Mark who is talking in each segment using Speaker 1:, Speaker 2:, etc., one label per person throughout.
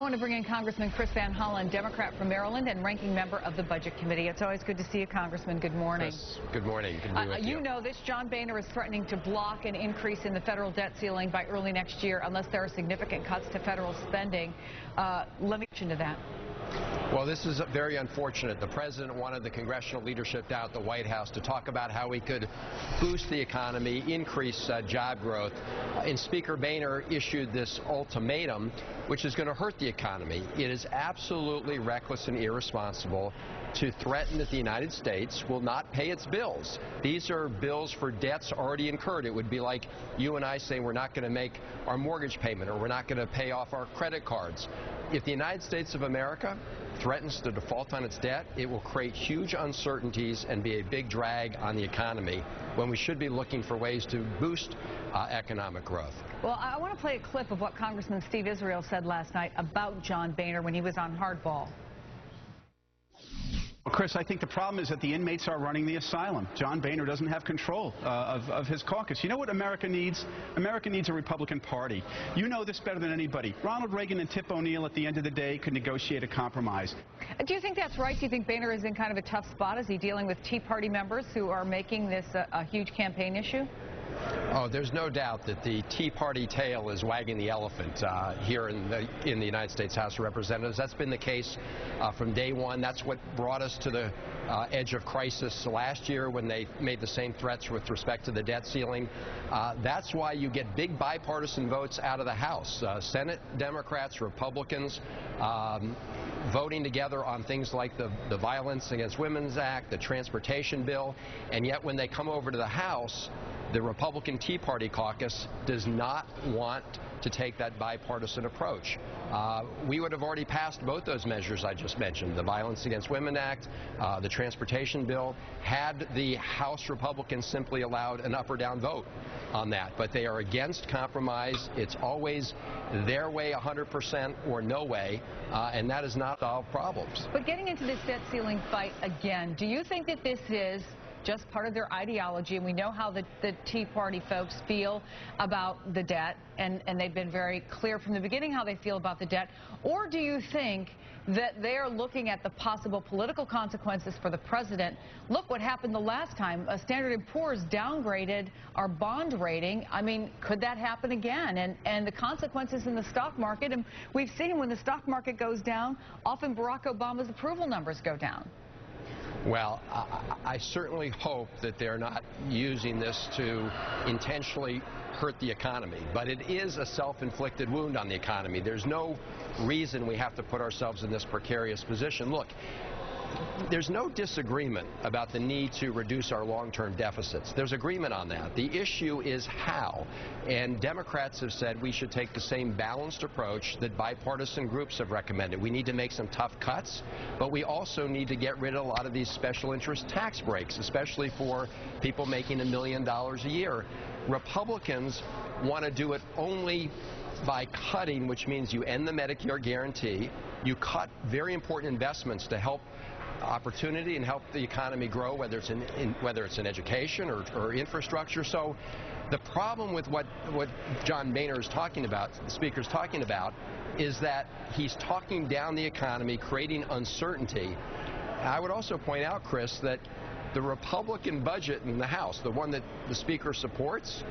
Speaker 1: I want to bring in Congressman Chris Van Hollen, Democrat from Maryland and ranking member of the Budget Committee. It's always good to see you, Congressman. Good morning.
Speaker 2: Chris, good morning. Good to be with you.
Speaker 1: You know this. John Boehner is threatening to block an increase in the federal debt ceiling by early next year unless there are significant cuts to federal spending. Let me mention to that.
Speaker 2: Well, this is very unfortunate. The president wanted the congressional leadership down at the White House to talk about how we could boost the economy, increase job growth. And Speaker Boehner issued this ultimatum, which is going to hurt the economy. It is absolutely reckless and irresponsible to threaten that the United States will not pay its bills. These are bills for debts already incurred. It would be like you and I saying we're not going to make our mortgage payment or we're not going to pay off our credit cards. If the United States of America threatens to default on its debt, it will create huge uncertainties and be a big drag on the economy when we should be looking for ways to boost economic growth.
Speaker 1: Well, I want to play a clip of what Congressman Steve Israel said last night about John Boehner when he was on Hardball.
Speaker 3: Well, Chris, I think the problem is that the inmates are running the asylum. John Boehner doesn't have control of his caucus. You know what America needs? America needs a Republican Party. You know this better than anybody. Ronald Reagan and Tip O'Neill at the end of the day could negotiate a compromise.
Speaker 1: Do you think that's right? Do you think Boehner is in kind of a tough spot? Is he dealing with Tea Party members who are making this a huge campaign issue?
Speaker 2: Oh, there's no doubt that the Tea Party tail is wagging the elephant here in the United States House of Representatives. That's been the case from day one. That's what brought us to the edge of crisis last year when they made the same threats with respect to the debt ceiling. That's why you get big bipartisan votes out of the House. Senate Democrats, Republicans, voting together on things like the Violence Against Women's Act, the transportation bill, and yet when they come over to the House, the Republican Tea Party caucus does not want to take that bipartisan approach. We would have already passed both those measures I just mentioned, the Violence Against Women Act, the transportation bill, had the House Republicans simply allowed an up or down vote on that. But they are against compromise. It's always their way 100% or no way, and that is not solve problems.
Speaker 1: But getting into this debt ceiling fight again, do you think that this is just part of their ideology, and we know how the Tea Party folks feel about the debt, and they've been very clear from the beginning how they feel about the debt, or do you think that they're looking at the possible political consequences for the president? Look what happened the last time. Standard & Poor's downgraded our bond rating. I mean, could that happen again? And the consequences in the stock market, and we've seen when the stock market goes down, often Barack Obama's approval numbers go down.
Speaker 2: Well, I certainly hope that they're not using this to intentionally hurt the economy, but it is a self-inflicted wound on the economy. There's no reason we have to put ourselves in this precarious position. Look, there's no disagreement about the need to reduce our long-term deficits. There's agreement on that. The issue is how. And Democrats have said we should take the same balanced approach that bipartisan groups have recommended. We need to make some tough cuts, but we also need to get rid of a lot of these special interest tax breaks, especially for people making $1 million a year. Republicans want to do it only by cutting, which means you end the Medicare guarantee, you cut very important investments to help opportunity and help the economy grow, whether it's in education or infrastructure. So the problem with what John Boehner is talking about, the Speaker's talking about, is that he's talking down the economy, creating uncertainty. I would also point out, Chris, that the Republican budget in the House, the one that the Speaker supports,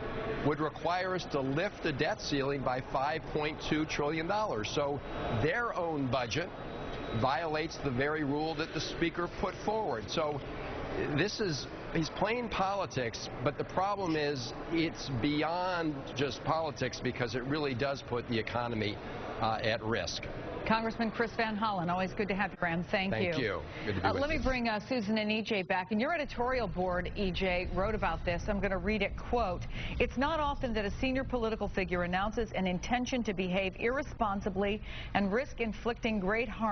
Speaker 2: would require us to lift the debt ceiling by $5.2 trillion. So their own budget violates the very rule that the Speaker put forward. So he's playing politics, but the problem is it's beyond just politics because it really does put the economy at risk.
Speaker 1: Congressman Chris Van Hollen, always good to have you, Graham. Thank you.
Speaker 2: Thank you. Good to be with
Speaker 1: Let
Speaker 2: you.
Speaker 1: me bring Susan and EJ back. And your editorial board, EJ, wrote about this. I'm going to read it, quote, "It's not often that a senior political figure announces an intention to behave irresponsibly and risk inflicting great harm